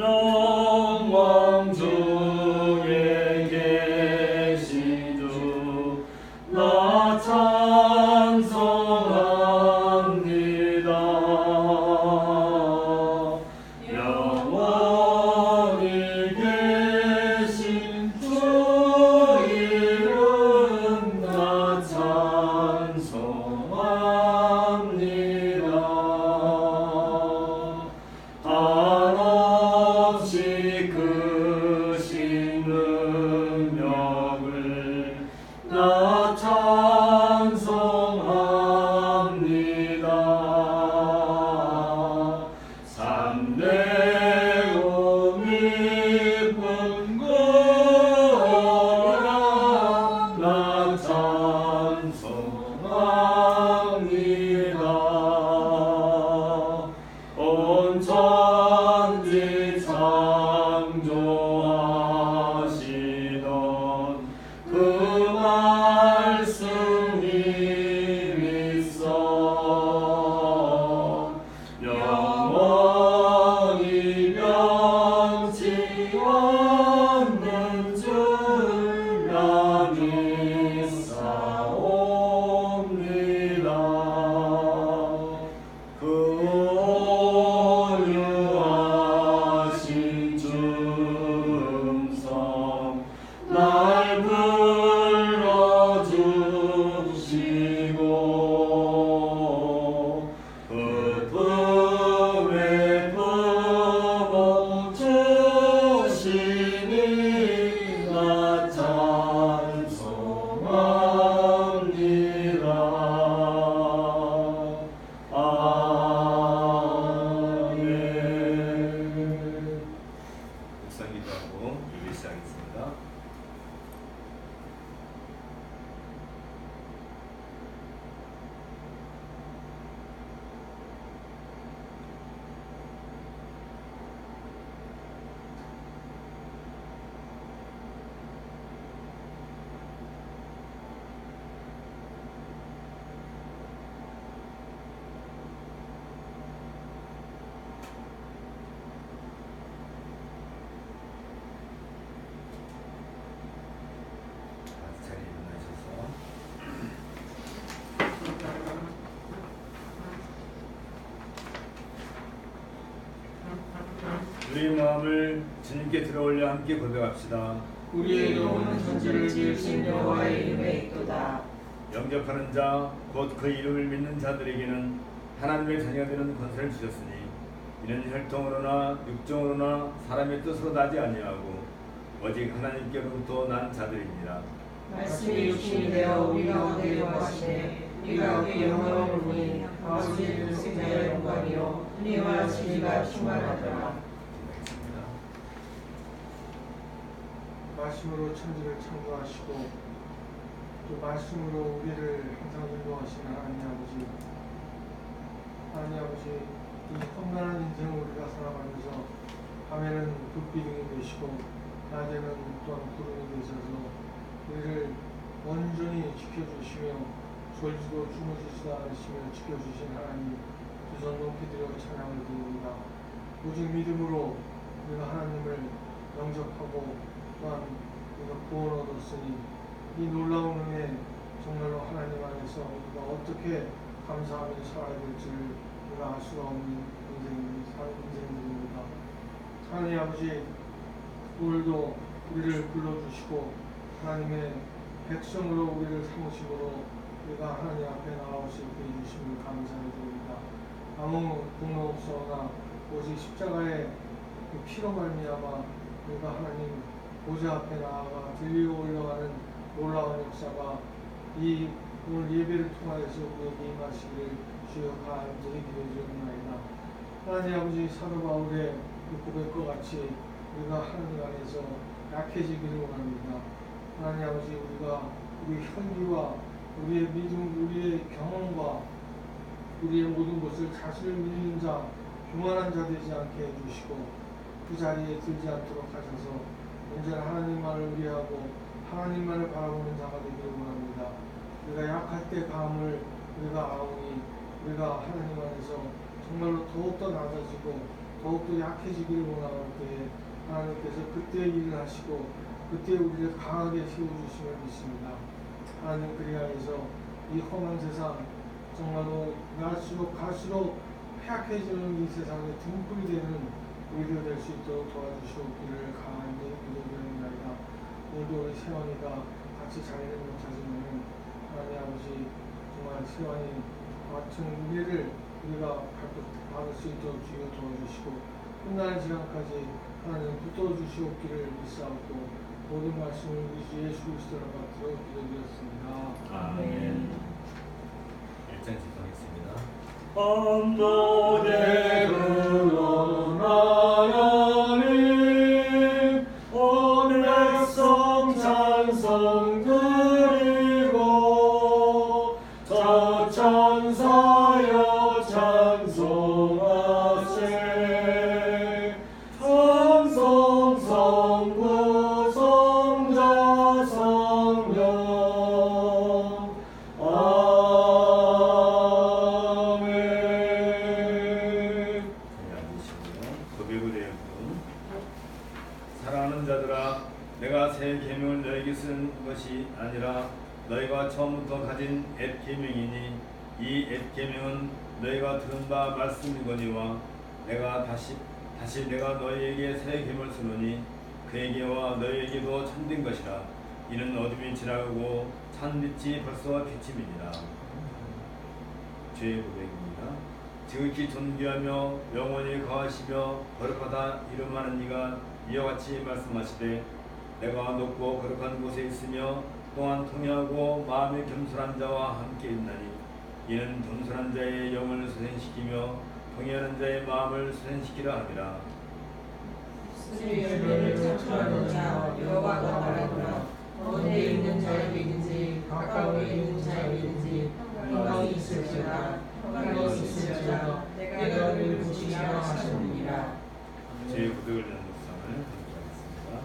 영광 중에 계신 주 나 찬송합니다. 영원히 계신 주 이름 나 찬송합니다. 한없이 크신 능력을 나 찬송합니다. 참되고 기쁜 거라 나 찬송합니다. 온 천지 창조하시던 그 말씀이 있어 영원히 변치 않는 줄 나 믿사옵니다. 그 온유하신 음성 날 불러주시고 그 품에 품어주시니 나 찬송합니다. 아멘. 묵상 기도하고 예배 시작하겠습니다. 자리에 일어나셔서 우리의 마음을 주님께 들어올려 함께 고백합시다. 우리의 영혼은 천지를 지으신 여호와의 이름에 있도다. 영접하는 자 곧 그 이름을 믿는 자들에게는 하나님의 자녀가 되는 권세를 주셨으니 이는 혈통으로나 육정으로나 사람의 뜻으로 나지 아니하고 오직 하나님께로부터 난 자들입니다. 말씀이 육신이 되어 우리 가운데 거하시되 우리 가운데 영광을 보니 아버지의 독생자의 영광이요 은혜와 진리가 충만하더라. 말씀으로 천지를 창조하시고 또 말씀으로 우리를 항상 인도하시는 하나님 아버지, 하나님 아버지, 이 험난한 인생을 우리가 살아가면서 밤에는 불비등이 되시고 낮에는 또한 구름이 되셔서 우리를 온전히 지켜주시며 졸지도 주무시지도 않으시며 지켜주신 하나님 두 손 높이 들여 찬양을 드립니다. 오직 믿음으로 우리가 하나님을 영접하고 또한 우리가 구원 얻었으니 이 놀라운 은혜 정말로 하나님 안에서 우리가 어떻게 감사하며 살아야 될지를 우리가 알 수가 없는 인생들입니다. 하나님 아버지, 오늘도 우리를 불러주시고 하나님의 백성으로 우리를 삼으심으로 우리가 하나님 앞에 나아올 수 있게 해주심을 감사드립니다. 아무 공로 없사오나 오직 십자가의 그 피로 말미암아 우리가 하나님 보좌 앞에 나아가 들리고 올라가는 놀라운 역사가 이 오늘 예배를 통하여서 우리에게 임하시기를 주여 간절히 기도드리옵나이다. 하나님 아버지, 사도 바울의 그 고백과 같이 우리가 하나님 안에서 약해지기를 원합니다. 하나님 아버지, 우리가 우리 혈기와 우리의 믿음, 우리의 경험과 우리의 모든 것을 자신을 믿는 자, 교만한 자 되지 않게 해주시고 그 자리에 들지 않도록 하셔서 언제나 하나님만을 위하고 하나님만을 바라보는 자가 되기를 원합니다. 우리가 약할 때 강함을 우리가 아오니 우리가 하나님 안에서 정말로 더욱더 낮아지고 더욱더 약해지기를 원하올 때에 하나님께서 그때 일을 하시고 그때 우리를 강하게 세워주심을 믿습니다. 하나님 그리하여서 이 험한 세상 정말로 갈수록 폐악해지는 이 세상에 등불이 되는 우리들 될 수 있도록 도와주시옵기를 간절히 기도드립니다. 오늘도 우리 세원이가 같이 자리를 못하지만 하나님 아버지 정말 세원이 같은 은혜를 우리가 받을 수 있도록 주여 도와주시고 끝나는 시간까지 하나님 붙들어주시옵기를 믿사옵고 모든 말씀을 우리 주 예수 그리스도로 받들어 기도드렸습니다. 아멘. 1장 지성했습니다. 밤낮에 그런 하나님 온 백성 찬송 드리고 저 천사여 찬송하세 찬송 성부 성자 성령 사랑하는 자들아, 내가 새 계명을 너에게 쓴 것이 아니라 너희가 처음부터 가진 옛 계명이니 이 옛 계명은 너희가 들은 바 말씀이거니와 내가 다시 내가 너희에게 새 계명을 쓰노니 그에게와 너희에게도 참된 것이라. 이는 어둠이 지나가고 찬 빛이 벌써 비침이니라. 죄의 고백입니다. 지극히 존귀하며 영원히 거하시며 거룩하다 이름하는 이가 이와 같이 말씀하시되 내가 높고 거룩한 곳에 있으며 또한 통회하고 마음이 겸손한 자와 함께 있나니 이는 겸손한 자의 영을 수생시키며 통회하는 자의 마음을 수생시키라 함이라. 스스로 열매를 창출하는 자 여호와가 말하노라. 먼데 있는 자에게든지 가까우에 있는 자에게든지 평강이 있을지어다. 내가 너를 붙이리라 하셨느니라. 제 고백을 듣는 묵상을 감사하겠습니다.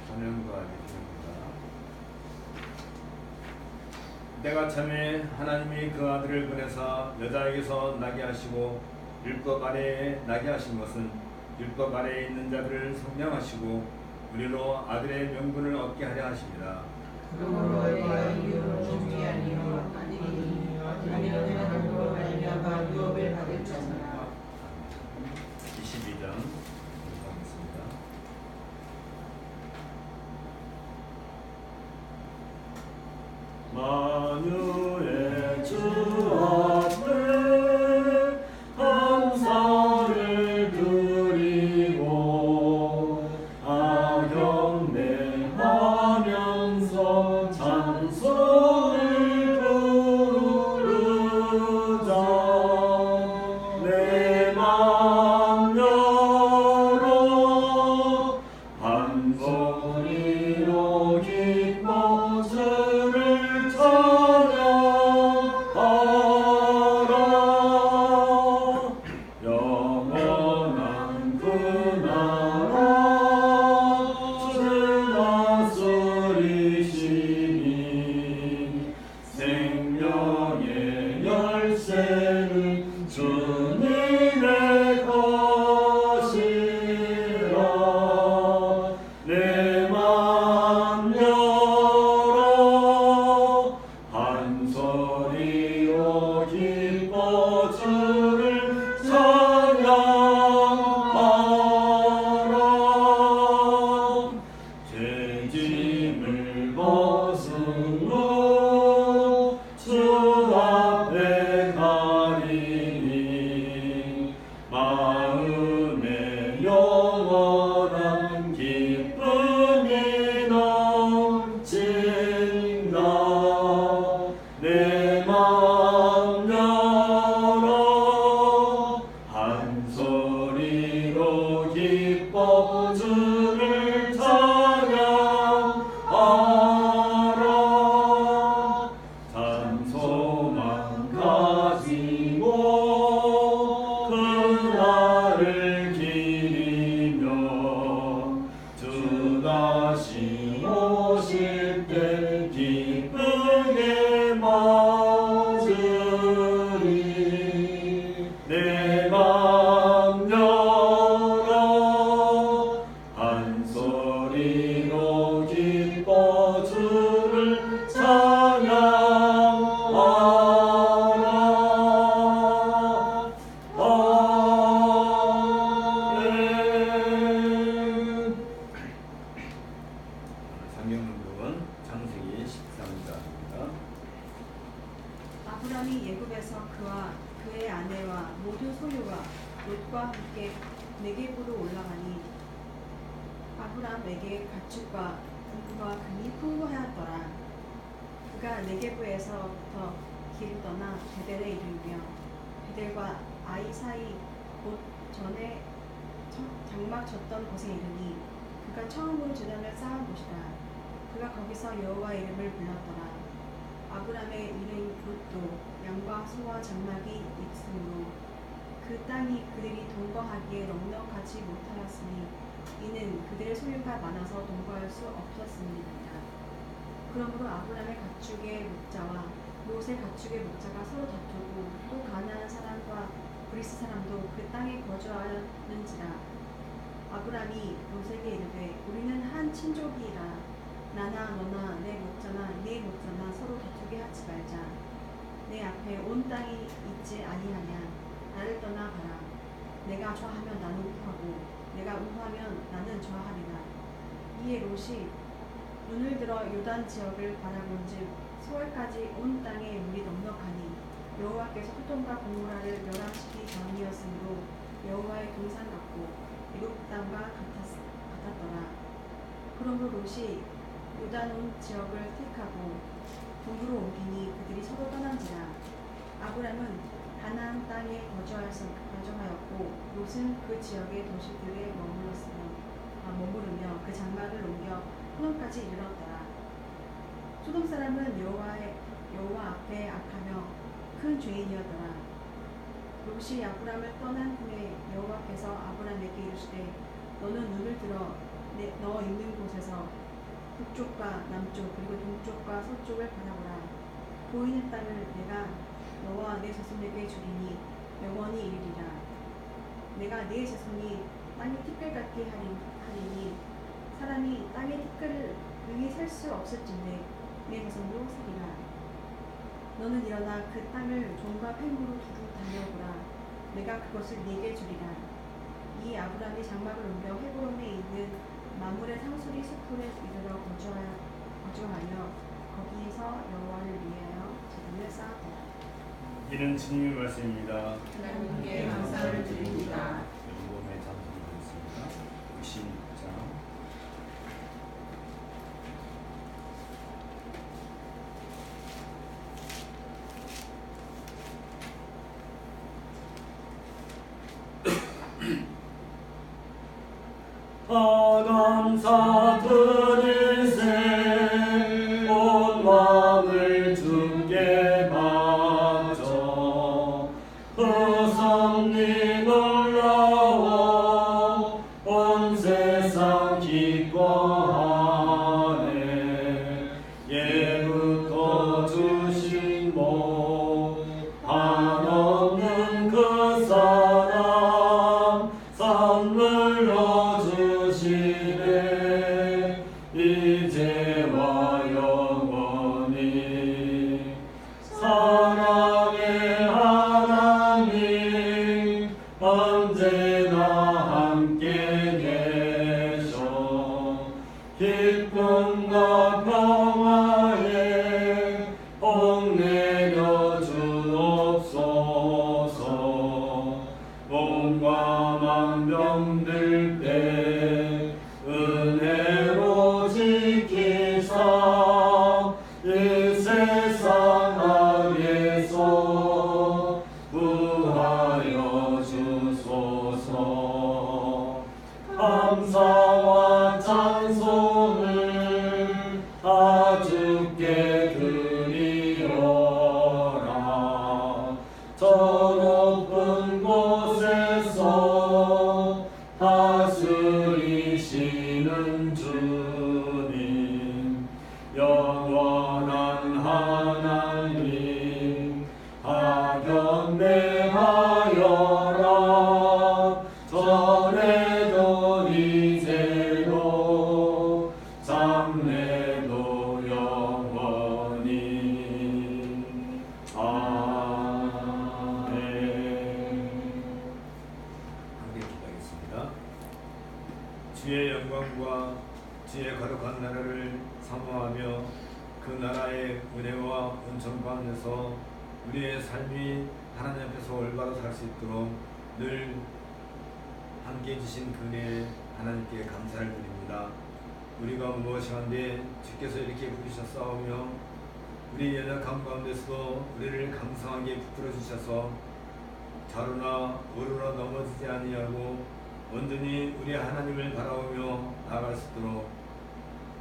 찬양과 기도입니다. 내가 참에 하나님이 그 아들을 보내사 여자에게서 나게 하시고 율법 아래에 나게 하신 것은 율법 아래에 있는 자들을 성령하시고 우리로 아들의 명분을 얻게 하려 하십니다. 그러므로 내가 이유를 준비 아니요 아니니 하나님으로 말미암아 유업을 받을 자니라. 22장 감사합니다. 만유의 주 앞에 감사를 드리고 악영매하면서 찬송을 부르자. 내 맘 열어 한 소리로 기뻐 주를 찬양하라. 영원한 그 나라 주 다스리시니 생명의 열쇠는 주님의 것이라. 내 맘 열어 한 소리로 기뻐 주를 찬양하라. 그가 모든 소유와 롯과 함께 네겝으로 올라가니 아브람에게 가축과 금과 금이 풍부하였더라. 그가 네겝에서부터 길을 떠나 베델에 이르며 베델과 아이 사이 곧 전에 장막 쳤던 곳에 이르니 그가 처음으로 제단을 쌓은 곳이라. 그가 거기서 여호와 이름을 불렀더라. 아브람의 이름 롯도 양과 소와 장막이 있으므로 그 땅이 그들이 동거하기에 넉넉하지 못하였으니 이는 그들의 소유가 많아서 동거할 수 없었음이니라. 그러므로 아브람의 가축의 목자와 롯의 가축의 목자가 서로 다투고 또 가나안 사람과 브리스 사람도 그 땅에 거주하였는지라. 아브람이 롯에게 이르되 우리는 한 친족이라. 나나 너나 내 목자나 네 목자나 서로 다투게 하지 말자. 내 앞에 온 땅이 있지 아니하냐. 나를 떠나 가라. 내가 좌하면 나는 우하고 내가 우하면 나는 좌하리라. 이에 롯이 눈을 들어 요단 지역을 바라본즉 소알까지 온 땅에 물이 넉넉하니 여호와께서 소돔과 고모라를 멸하시기 전이었으므로 여호와의 동산 같고 애굽 땅과 같았더라. 그러므로 롯이 요단 온 지역을 택하고 동으로 옮기니 그들이 서로 떠난지라. 아브람은 가나안 땅에 거주하였고 롯은 그 지역의 도시들에 머무르며 그 장막을 옮겨 소돔까지 이르렀더라. 소돔 사람은 여호와 앞에 악하며 큰 죄인이었더라. 롯이 아브람을 떠난 후에 여호와께서 아브람에게 이르시되 너는 눈을 들어 너 있는 곳에서 북쪽과 남쪽 그리고 동쪽과 서쪽을 바라보라. 보이는 땅을 내가 너와 내 자손에게 주리니 영원히 이르리라. 내가 네 자손이 땅의 티끌 같게 하리니 사람이 땅의 티끌을 능히 살 수 없을진데 내 자손도 살리라. 너는 일어나 그 땅을 종과 팽구로 두루 다녀오라. 내가 그것을 네게 주리라. 이 아브람이 장막을 옮겨 헤브론에 있는 마물의 상수리 숲에 이르러 거주하여 거기에서 여호와를 위하여 제단을 쌓았더라. 이는 주님의 말씀입니다. 하나님께 감사를 드립니다. 영범의 잠수를 보겠습니다. 66장. 감사 드리세 온 마음을 주께 바쳐 그 섭리 놀라워 온 세상 기뻐하네. 예부터 주신 복 한없는 그 사랑 선물로 주시네. 이제와 영원히 사랑의 하나님 언제나 함께 계셔. 기쁨과 평화에 복내려 주옵소서. 몸과 만병들 때 은혜로 지키사 이 세상 악에서 구하여 주소서. 감사와 찬송을 다 주께 드리어라. 저 높은 곳에서 다스리시는 주님, 영원한 하나님 하견내하여라. 전에도 이제도 장래도 영원히 아멘. 함께 기도하겠습니다. 주의 영광과 주의 거룩한 나라를 사모하며 그 나라의 은혜와 은총과 안에서 우리의 삶이 하나님 앞에서 올바로 살 수 있도록 늘 함께해 주신 그은혜 하나님께 감사를 드립니다. 우리가 무엇이 한데 주께서 이렇게 부르셨사오며 우리 연약함 가운데서도 우리를 강성하게 붙들어 주셔서 좌로나 우로나 넘어지지 아니하고 온전히 우리 하나님을 바라보며 나아갈 수 있도록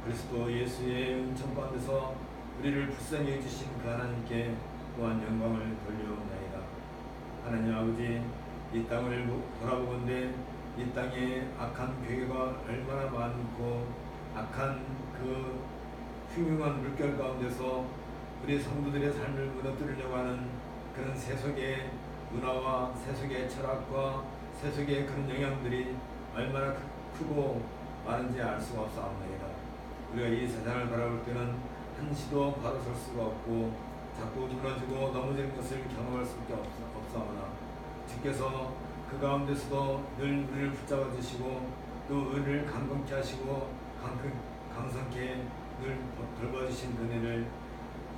그리스도 예수의 은총 가운데서 우리를 불쌍히 해주신 그 하나님께 또한 영광을 돌려옵나이다. 하나님 아버지, 이 땅을 돌아보건대 이 땅에 악한 괴가 얼마나 많고 악한 그 흉흉한 물결 가운데서 우리 성도들의 삶을 무너뜨리려고 하는 그런 세속의 문화와 세속의 철학과 세속의 그런 영향들이 얼마나 크고 많은지 알 수가 없사옵나이다. 우리가 이 세상을 바라볼 때는 한시도 바로 설 수가 없고 자꾸 무너지고 넘어지는 것을 경험할 수밖에 없사오나 주께서 그 가운데서도 늘 우리를 붙잡아 주시고 또 우리를 강건케 하시고 강성케 늘 돌봐주신 은혜를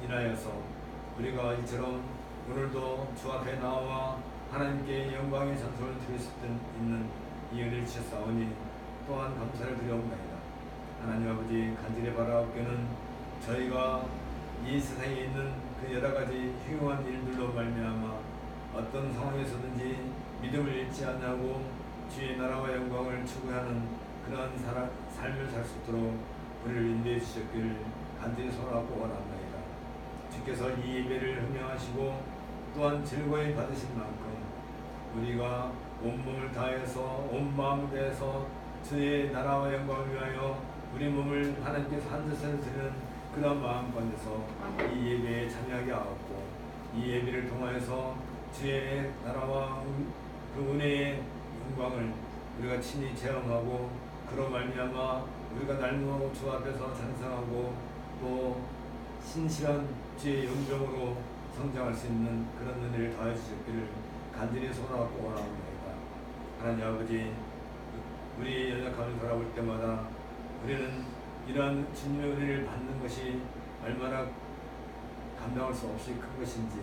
인하여서 우리가 이처럼 오늘도 주 앞에 나와 하나님께 영광의 찬송을 드릴 수 있는 이 은혜를 주셨사오니 또한 감사를 드려옵나이다. 하나님 아버지, 간절히 바라옵기는 저희가 이 세상에 있는 그 여러 가지 흉흉한 일들로 말미암아 어떤 상황에서든지 믿음을 잃지 않냐고 주의 나라와 영광을 추구하는 그러한 삶을 살 수 있도록 우리를 인도해 주셨기를 간절히 소원하고 원합니다. 주께서 이 예배를 흥명하시고 또한 즐거이 받으신 만큼 우리가 온몸을 다해서 온 마음을 다해서 주의 나라와 영광을 위하여 우리 몸을 하나님께서 한 뜻을 드리는 그런 마음 가운데서 이 예배에 참여하게 하옵고 이 예배를 통하여서 주의 나라와 그 은혜의 영광을 우리가 친히 체험하고 그로 말미암아 우리가 날마다 주 앞에서 찬송하고 또 신실한 주의 영병으로 성장할 수 있는 그런 은혜를 더해 주셨기를 간절히 소원하고 원합니다. 하나님 아버지, 우리 연약함을 바라볼 때마다 우리는 이러한 주님의 은혜를 받는 것이 얼마나 감당할 수 없이 큰 것인지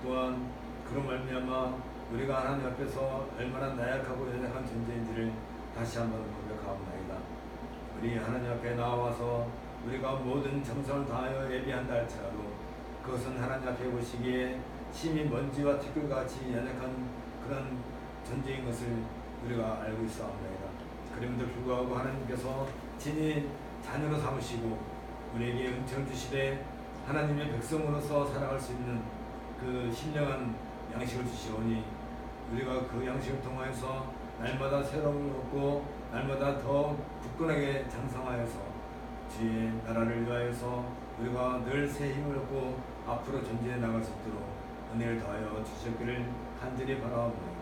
또한 그런 말미암아 우리가 하나님 앞에서 얼마나 나약하고 연약한 존재인지를 다시 한번 고백하옵나이다. 우리 하나님 앞에 나와서 우리가 모든 정성을 다하여 예배한다 할지라도 그것은 하나님 앞에 보시기에 심히 먼지와 티끌같이 연약한 그런 존재인 것을 우리가 알고 있사옵나이다. 그럼에도 불구하고 하나님께서 친히 자녀로 삼으시고 우리에게 은총을 주시되 하나님의 백성으로서 살아갈 수 있는 그 신령한 양식을 주시오니 우리가 그 양식을 통하여서 날마다 새로움을 얻고 날마다 더 굳건하게 장성하여서 주의 나라를 위하여서 우리가 늘 새 힘을 얻고 앞으로 전진해 나갈 수 있도록 은혜를 더하여 주셨기를 간절히 바라옵나이다.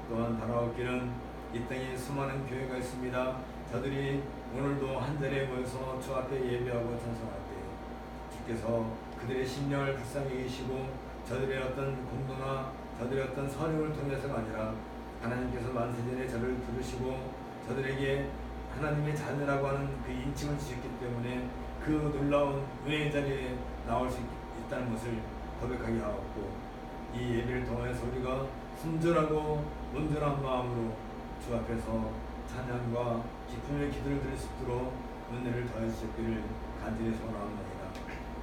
또한 바라옵기는 이 땅에 수많은 교회가 있습니다. 저들이 오늘도 한자리에 모여서 주 앞에 예배하고 찬송할 때 주께서 그들의 심령을 불쌍히 계시고 저들의 어떤 공로나 저들의 어떤 선행을 통해서가 아니라 하나님께서 만세전에 저를 부르시고 저들에게 하나님의 자녀라고 하는 그 인칭을 주셨기 때문에 그 놀라운 은혜의 자리에 나올 수 있다는 것을 고백하게 하옵고 이 예배를 통해서 우리가 순전하고 온전한 마음으로 주 앞에서 찬양과 기쁨의 기도를 드릴 수 있도록 은혜를 더해 주셨기를 간절히 소원합니다.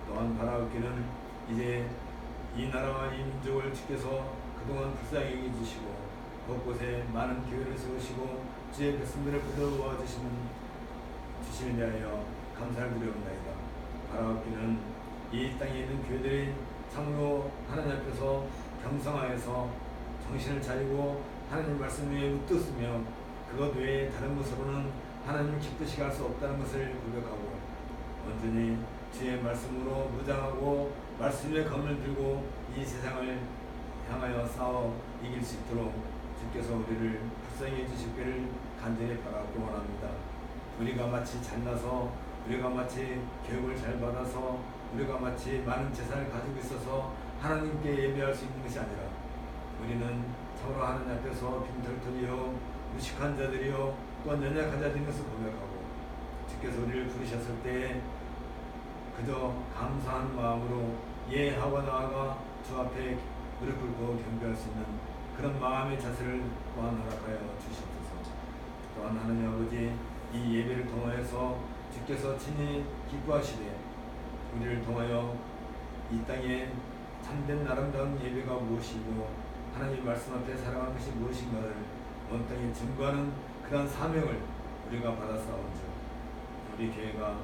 또한 바라옵기는 이제 이 나라와 이 민족을 주께서 그동안 불쌍히 여겨주시고 곳곳에 많은 교회를 세우시고 주의 백성들을 불러모아 주시는 대하여 감사를 드려옵나이다. 바라옵기는 이 땅에 있는 교회들이 참으로 하나님 앞에서 겸손하여서 정신을 차리고 하나님 말씀 위에 웃떴으며 그것 외에 다른 것으로는 하나님을 기쁘시게 할 수 없다는 것을 고백하고 온전히 주의 말씀으로 무장하고 말씀의 검을 들고 이 세상을 향하여 싸워 이길 수 있도록 주께서 우리를 불쌍히 해주시기를 간절히 바라고 원합니다. 우리가 마치 잘나서 우리가 마치 교육을 잘 받아서 우리가 마치 많은 재산을 가지고 있어서 하나님께 예배할 수 있는 것이 아니라 우리는 참으로 하나님 앞에서 빈털털이요 무식한 자들이요 또한 연약한 자들인 것을 고백하고 주께서 우리를 부르셨을 때 그저 감사한 마음으로 예하고 나아가 주 앞에 무릎 꿇고 경배할 수 있는 그런 마음의 자세를 또한 허락하여 주시옵소서. 또한 하나님 아버지, 이 예배를 통하여서 주께서 친히 기뻐하시되 우리를 통하여 이 땅에 참된 아름다운 예배가 무엇이고 하나님 말씀 앞에 살아가는 것이 무엇인가를 온 땅에 증거하는 그런 사명을 우리가 받아싸운즉 우리 교회가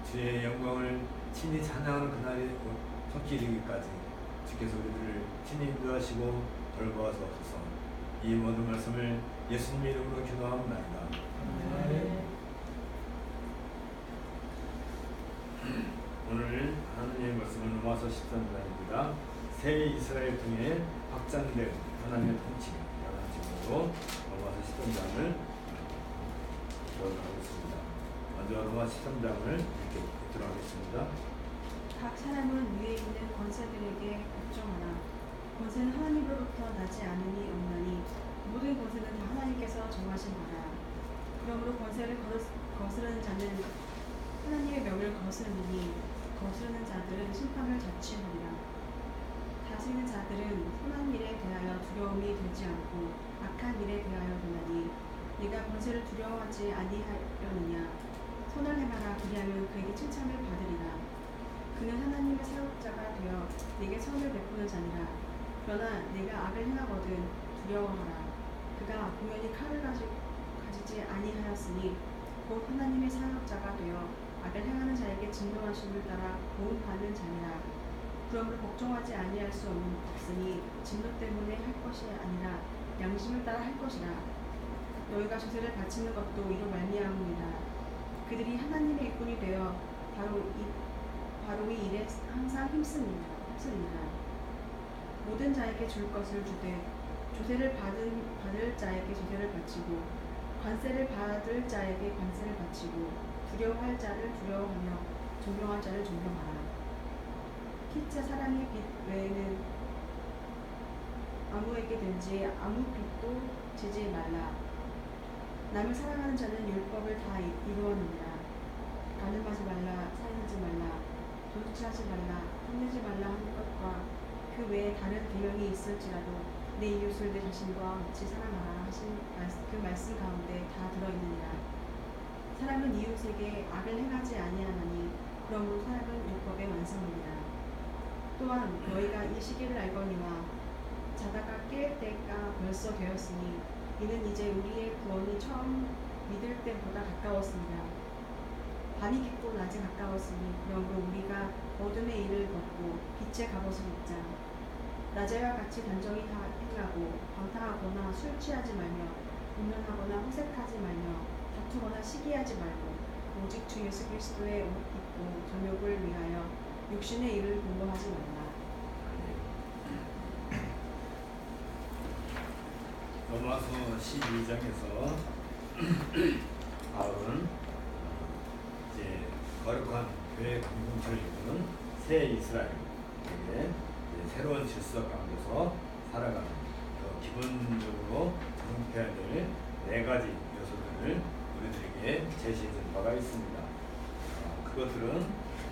주의 영광을 친히 찬양하는 그날이 속히 이르기까지 주께서 우리들을 친히 인도하시고 돌보아주옵소서. 이 모든 말씀을 예수님의 이름으로 기도합니다. 오늘 하나님의 말씀은 로마서 13장입니다. 새 이스라엘 통해 확장된 하나님의 통치라는 제목으로 로마서 13장을 보도록하겠습니다. 먼저 로마 13장을 읽도록 하겠습니다. 각 사람은 위에 있는 권세들에게 복종하라. 권세는 하나님으로부터 나지 않으니 없나니 모든 권세는 다 하나님께서 정하신 바라. 그러므로 권세를 거스르는 자는 하나님의 명을 거스르니 거스르는 자들은 심판을 자취하리라. 다스리는 자들은 선한 일에 대하여 두려움이 되지 않고 악한 일에 대하여 되나니 네가 권세를 두려워하지 아니하려느냐. 선을 행하라. 그리하면 그에게 칭찬을 받으리라. 그는 하나님의 사역자가 되어 네게 선을 베푸는 자니라. 그러나 네가 악을 행하거든 두려워하라. 그가 공연히 칼을 가지지 아니하였으니 곧 하나님의 사역자가 되어 악을 행하는 자에게 진노하심을 따라 보응받는 자니라. 그러므로 복종하지 아니할 수 없으니 진노 때문에 할 것이 아니라 양심을 따라 할 것이라. 너희가 조세를 바치는 것도 이로 말미암음이라. 그들이 하나님의 일꾼이 되어 바로 이 일에 항상 힘쓰니라. 모든 자에게 줄 것을 주되 조세를 받을 자에게 조세를 바치고 관세를 받을 자에게 관세를 바치고 두려워할 자를 두려워하며 존경할 자를 존경하라. 피차 사랑의 빚 외에는 아무에게든지 아무 빚도 지지 말라. 남을 사랑하는 자는 율법을 다 이루었느니라. 간음하지 말라, 살인하지 말라, 도둑질하지 말라, 탐내지 말라 하는 것과 그 외에 다른 계명이 있을지라도 내 이웃을 내 자신과 같이 사랑하라 하신 그 말씀 가운데 다 들어있느니라. 사람은 이웃에게 악을 행하지 아니하나니 그러므로 사람은 율법의 완성이니라. 또한 너희가 이 시기를 알거니와 자다가 깰 때가 벌써 되었으니 이는 이제 우리의 구원이 처음 믿을 때보다 가까웠습니다. 밤이 깊고 낮이 가까웠으니 그러므로 우리가 어둠의 일을 벗고 빛의 갑옷을 입자. 낮에와 같이 단정히 행하고 방탕하거나 술 취하지 말며 음란하거나 호색하지 말며 다투거나 시기하지 말고 오직 주 예수 그리스도의 옷 입고 정욕을 위하여 육신의 일을 공부하지 말라. 로마서 12장에서 바울은 이제 거룩한 교회 공동체를 이루는 새 이스라엘에게 새로운 질서 가운데서 살아가는 기본적으로 정패해야 될 4가지 요소들을 우리들에게 제시해 준 바가 있습니다. 그것들은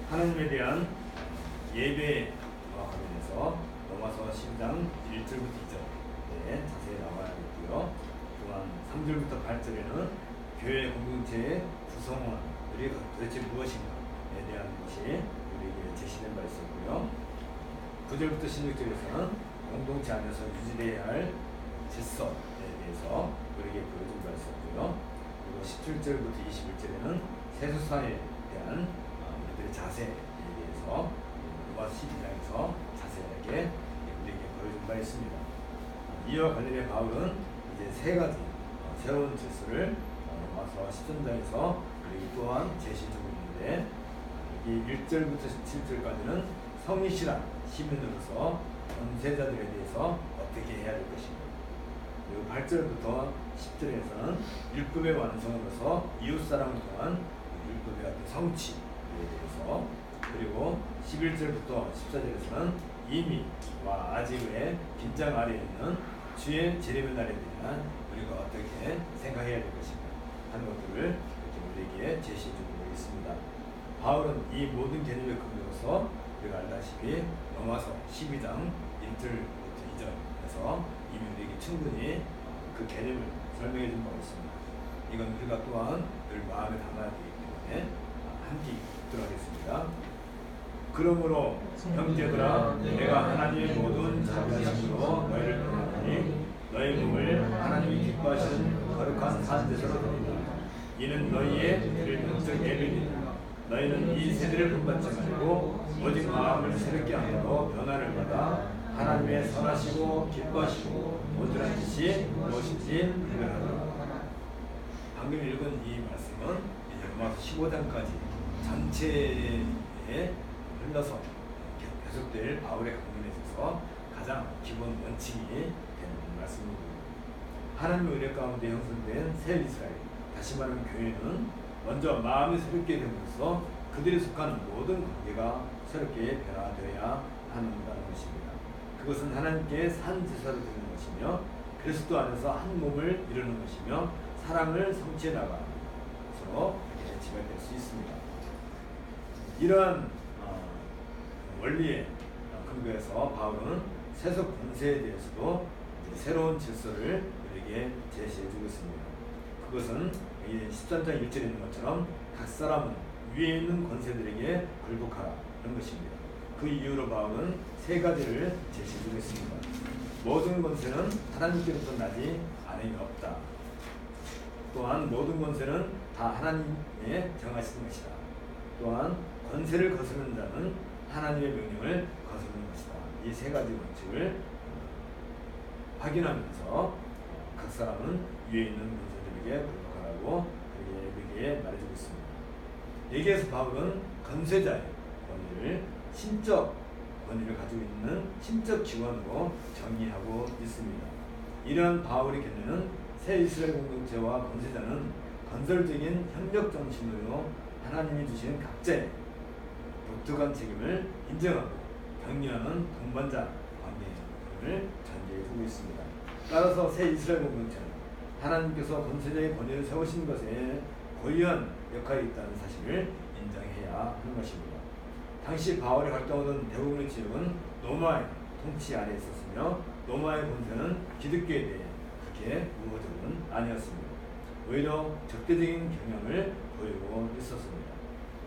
하나님에 대한 예배와 관련해서 로마서 10장 1절부터 2절에 자세히 나와야겠고요. 또한 3절부터 8절에는 교회 공동체의 구성원들이 도대체 무엇인가에 대한 것이 우리에게 제시된 바 있었고요. 9절부터 16절에서는 공동체 안에서 유지되어야 할 질서에 대해서 우리에게 보여준 바 있었고요. 그리고 17절부터 21절에는 세수사에 대한 우리들의 자세에 대해서 로마서 12장에서 자세하게 우리에게 보여준 바 있습니다. 이와 관련해 바울은 이제 3가지 새로운 질서를 로마서 13장에서 우리 또한 제시해주고 있는데, 이 1절부터 17절까지는 성이시란 시민으로서 권세자들에 대해서 어떻게 해야 될 것인가, 그리고 8절부터 10절에서는 율법의 완성으로서 이웃사랑을 통한 율법의 어떤 성취에 대해서, 그리고 11절부터 14절에서는 이미와 아직의 빈장 아래에 있는 주의 재림의 날에 대한 우리가 어떻게 생각해야 될 것인가 하는 것들을 이렇게 우리에게 제시해주고 있습니다. 바울은 이 모든 개념의 근거로서 우리가 알다시피 로마서 12장 1절부터 2절에서 이미 우리에게 충분히 그 개념을 설명해 준 바가 있습니다. 이건 우리가 또한 늘 마음에 담아야 되기 때문에 함께 읽도록 하겠습니다. 그러므로 형제들아 내가 하나님의 모든 자비하심으로 너희를 보내노니 너희 몸을 하나님이 기뻐하시는 거룩한 산제사로 드리라. 이는 너희의 드릴 영적 예배니라. 너희는 이 세대를 본받지 말고 오직 마음을 새롭게 함으로 변화를 받아 하나님의 선하시고 기뻐하시고 온전한 뜻이 무엇인지 분별하라. 방금 읽은 이 말씀은 이제 로마서 15장까지 전체에 흘러서 계속될 바울의 강론에 있어서 가장 기본 원칙이 되는 말씀입니다. 하나님의 은혜 가운데 형성된 새 이스라엘, 다시 말하면 교회는 먼저 마음이 새롭게 됨으로써 그들이 속하는 모든 관계가 새롭게 변화되어야 한다는 것입니다. 그것은 하나님께 산 제사로 되는 것이며 그리스도 안에서 한 몸을 이루는 것이며 사랑을 성취해 나가는 것으로 지배될 수 있습니다. 이러한 원리에 근거해서 바울은 세속 권세에 대해서도 새로운 질서를 우리에게 제시해주고 있습니다. 그것은 13장 1절에 있는 것처럼 각 사람은 위에 있는 권세들에게 굴복하라 이런 것입니다. 그 이유로 바울은 세 가지를 제시해주고 있습니다. 모든 권세는 하나님께로부터 나지 않음이 없다. 또한 모든 권세는 다 하나님의 정하시는 것이다. 또한 권세를 거스르는 자는 하나님의 명령을 거스르는 것이다. 이 세 가지 원칙을 확인하면서 각 사람은 위에 있는 권세들에게 굴복하라고 우리에게 말해주고 있습니다. 여기에서 바울은 권세자의 권위를 신적 권위를 가지고 있는 신적 기관으로 정의하고 있습니다. 이러한 바울의 견해는 새 이스라엘 공동체와 권세자는 건설적인 협력 정신으로 하나님이 주신 각자의 독특한 책임을 인정하고 격려하는 동반자 관계를 전제해 두고 있습니다. 따라서 새 이스라엘 공동체는 하나님께서 권세자의 권위를 세우신 것에 고유한 역할이 있다는 사실을 인정해야 하는 것입니다. 당시 바울이 활동하던 대부분의 지역은 로마의 통치 아래에 있었으며 로마의 권세는 기독교에 대해 그렇게 우호적은 아니었습니다. 오히려 적대적인 경향을 보이고 있었습니다.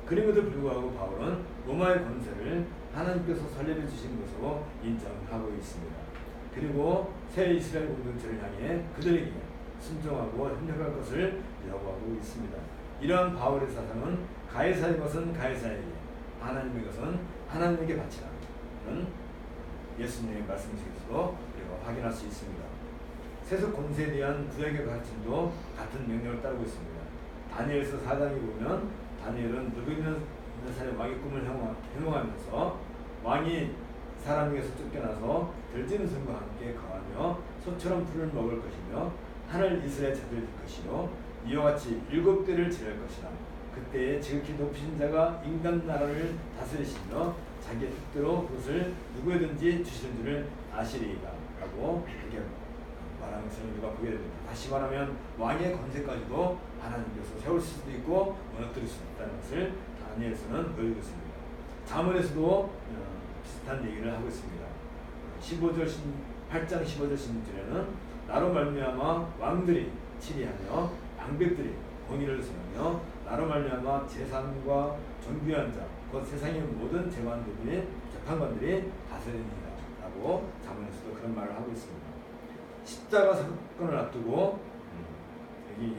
그럼에도 불구하고 바울은 로마의 권세를 하나님께서 설립해 주신 것으로 인정하고 있습니다. 그리고 새 이스라엘 공동체를 향해 그들에게 순종하고 협력할 것을 요구하고 있습니다. 이러한 바울의 사상은 가이사의 것은 가이사에게, 하나님의 것은 하나님에게 바치라는 예수님의 말씀 속에서도 우리가 확인할 수 있습니다. 세속 권세에 대한 구약의 가르침도 같은 명령을 따르고 있습니다. 다니엘서 4장에 보면 다니엘은 느부갓네살의 왕의 꿈을 해몽하면서 왕이 사람에게서 쫓겨나서 들지는 손과 함께 거하며 소처럼 풀을 먹을 것이며 하늘 이스라엘 자들일 것이요 이와 같이 7대를 지낼 것이라. 그때에 지극히 높으신 자가 인간 나라를 다스리시며 자기의 뜻대로 그것을 누구에든지 주시는 줄을 아시리이다 라고 이렇게 말하는 것을 우리가 보게 됩니다. 다시 말하면 왕의 권세까지도 하나님께서 세우실 수도 있고 무너뜨릴 수도 있다는 것을 다니엘서는 보여주고 있습니다. 잠언에서도 비슷한 얘기를 하고 있습니다. 8장 15절 16절에는 나로 말미암아 왕들이 치리하며 방백들이 공의를 세우며 나로 말미암아 재산과 존귀한 자 곧 세상의 모든 재판관들이 다스리니라 라고 잠언에서도 그런 말을 하고 있습니다. 십자가 사건을 앞두고 여기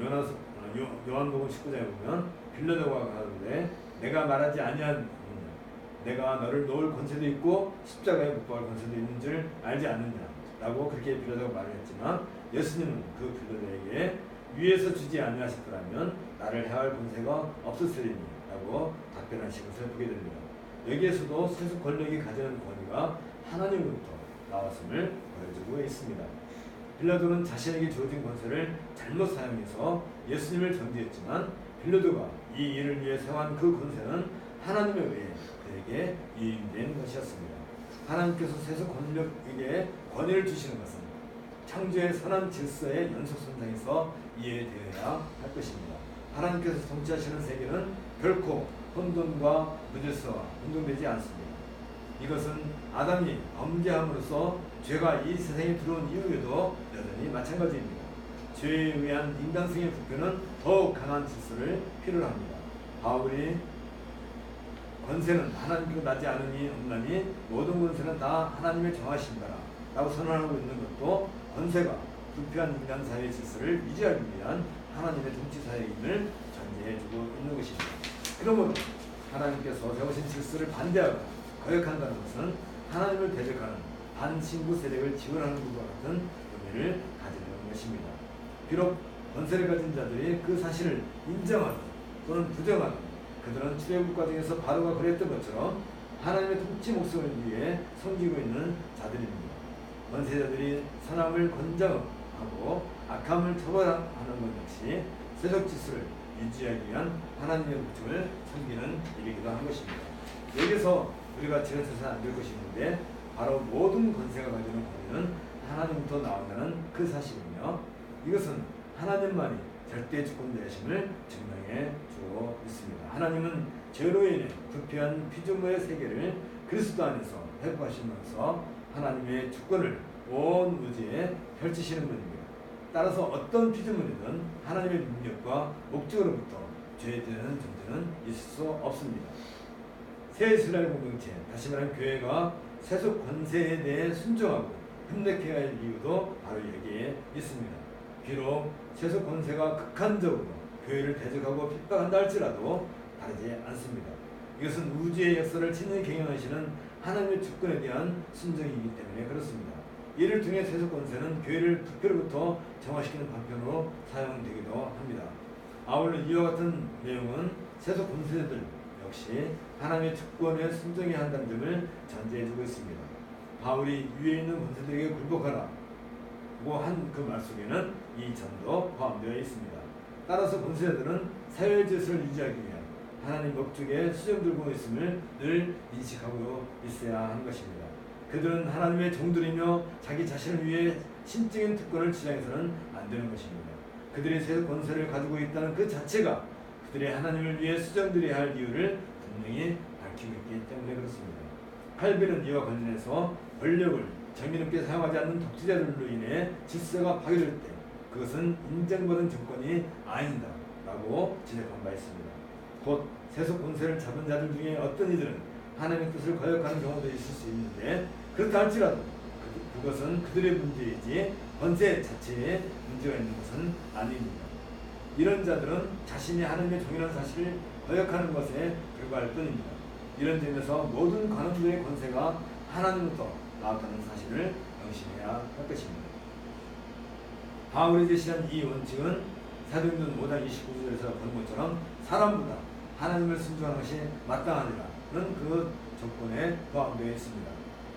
요한복음 19장에 보면 빌라도가 가는데 내가 말하지 아니한 내가 너를 놓을 권세도 있고 십자가에 못 박을 권세도 있는 줄 알지 않느냐 라고 그렇게 빌라도가 말을 했지만 예수님은 그 빌라도에게 위에서 주지 아니하실 거라면 나를 해할 권세가 없었으리니 라고 답변하신 것을 보게 됩니다. 여기에서도 세속 권력이 가지는 권위가 하나님으로부터 나왔음을 보여주고 있습니다. 빌라도는 자신에게 주어진 권세를 잘못 사용해서 예수님을 정죄했지만 빌라도가 이 일을 위해 세운 그 권세는 하나님에 의해 그에게 위임된 것이었습니다. 하나님께서 세속 권력에게 권위를 주시는 것은 창조의 선한 질서의 연속선상에서 이해되어야 할 것입니다. 하나님께서 통치하시는 세계는 결코 혼돈과 무질서와 혼동되지 않습니다. 이것은 아담이 범죄함으로써 죄가 이 세상에 들어온 이후에도 여전히 마찬가지입니다. 죄에 의한 인간성의 부패는 더욱 강한 질서를 필요로 합니다. 바울이 권세는 하나님께로 나지 않으니 없나니 모든 권세는 다 하나님의 정하신 거라 라고 선언하고 있는 것도 권세가 불필요한 인간 사회의 질서를 유지하기 위한 하나님의 통치 사역임을 전제해주고 있는 것입니다. 그러므로 하나님께서 세우신 질서를 반대하고 거역한다는 것은 하나님을 대적하는 반신구 세력을 지원하는 것과 같은 의미를 가지는 것입니다. 비록 권세를 가진 자들이 그 사실을 인정하든 또는 부정하든 그들은 출애굽 과정에서 바로가 그랬던 것처럼 하나님의 통치 목숨을 위해 섬기고 있는 자들입니다. 권세자들이 선함을 권장하고 악함을 처벌하는 것 역시 세속 질서를 유지하기 위한 하나님의 목적을 섬기는 일이기도 한 것입니다. 여기서 우리가 지나쳐서는 안 될 것이 있는데 바로 모든 권세가 가지는 권위는 하나님부터 나온다는 그 사실이며 이것은 하나님만이 절대 주권 되심을 증명해 주고 있습니다. 하나님은 죄로 인해 부패한 피조물의 세계를 그리스도 안에서 회복하시면서 하나님의 주권을 온 우주에 펼치시는 분입니다. 따라서 어떤 피조물이든 하나님의 능력과 목적으로부터 죄되는 존재는 있을 수 없습니다. 새 이스라엘 공동체, 다시 말하면 교회가 세속 권세에 대해 순종하고 협력해야 할 이유도 바로 여기에 있습니다. 비록 세속 권세가 극한적으로 교회를 대적하고 핍박한다 할지라도 다르지 않습니다. 이것은 우주의 역사를 친히 경영하시는 하나님의 주권에 대한 순종이기 때문에 그렇습니다. 이를 통해 세속 권세는 교회를 부패로부터 정화시키는 방편으로 사용되기도 합니다. 아울러 이와 같은 내용은 세속 권세자들 역시 하나님의 주권에 순종해야 한다는 점을 전제해주고 있습니다. 바울이 위에 있는 권세들에게 굴복하라 고 한 그 말 속에는 이 점도 포함되어 있습니다. 따라서 권세자들은 사회의 질서를 유지하기 위한 하나님 목적에 수정들고 있음을 늘 인식하고 있어야 하는 것입니다. 그들은 하나님의 종들이며 자기 자신을 위해 신적인 특권을 주장해서는 안 되는 것입니다. 그들이 세속 권세를 가지고 있다는 그 자체가 그들의 하나님을 위해 수정드려야 할 이유를 분명히 밝히고 있기 때문에 그렇습니다. 칼빈은 이와 관련해서 권력을 정의롭게 사용하지 않는 독재자들로 인해 질서가 파괴될 때 그것은 인정받은 정권이 아니다 라고 지적한 바 있습니다. 곧 세속 권세를 잡은 자들 중에 어떤 이들은 하나님의 뜻을 거역하는 경우도 있을 수 있는데 그렇다 할지라도 그것은 그들의 문제이지 권세 자체에 문제가 있는 것은 아닙니다. 이런 자들은 자신이 하나님의 종이라는 사실을 거역하는 것에 불과할 뿐입니다. 이런 점에서 모든 관원들의 권세가 하나님부터 나왔다는 사실을 명심해야 할 것입니다. 바울이 제시한 이 원칙은 사도행전 5장 29절에서 본 것처럼 사람보다 하나님을 순종하는 것이 마땅하니라는 그 조건에 포함되어 있습니다.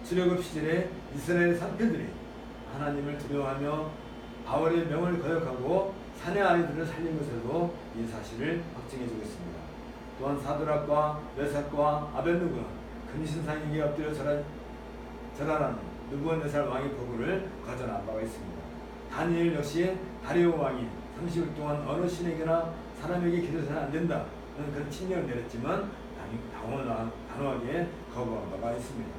출애굽 시절에 이스라엘 산패들이 하나님을 두려워하며 바울의 명을 거역하고 사내 아이들을 살린 것에도 이 사실을 확증해주고 있습니다. 또한 사드락과 메삭과 아벳느고는 금신상에게 엎드려 절하라는 느부갓네살 왕의 보고를 거절한 바가 있습니다. 다니엘 역시 다리오 왕이 30일 동안 어느 신에게나 사람에게 기도해서는 안 된다는 그런 칙령을 내렸지만 단호하게 거부한 바가 있습니다.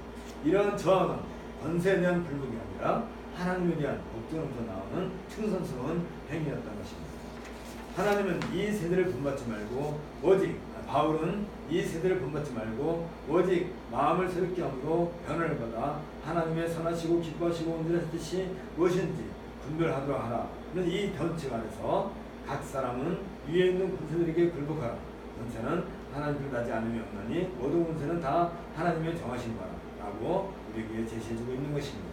이러한 저항은 권세에 대한 불복이 아니라 하나님에 대한 복종으로부터 나오는 충성스러운 행위였던 것입니다. 하나님은 이 세대를 본받지 말고 바울은 이 세대를 본받지 말고 오직 마음을 새롭게 함으로 변화를 받아 하나님의 선하시고 기뻐하시고 온전하신 뜻이 무엇인지 분별하도록 하라는 이 변칙 안에서 각 사람은 위에 있는 권세들에게 굴복하라. 권세는 하나님을 나지 않으며 없나니 모든 권세는 다 하나님의 정하신 바라고 우리에게 제시해주고 있는 것입니다.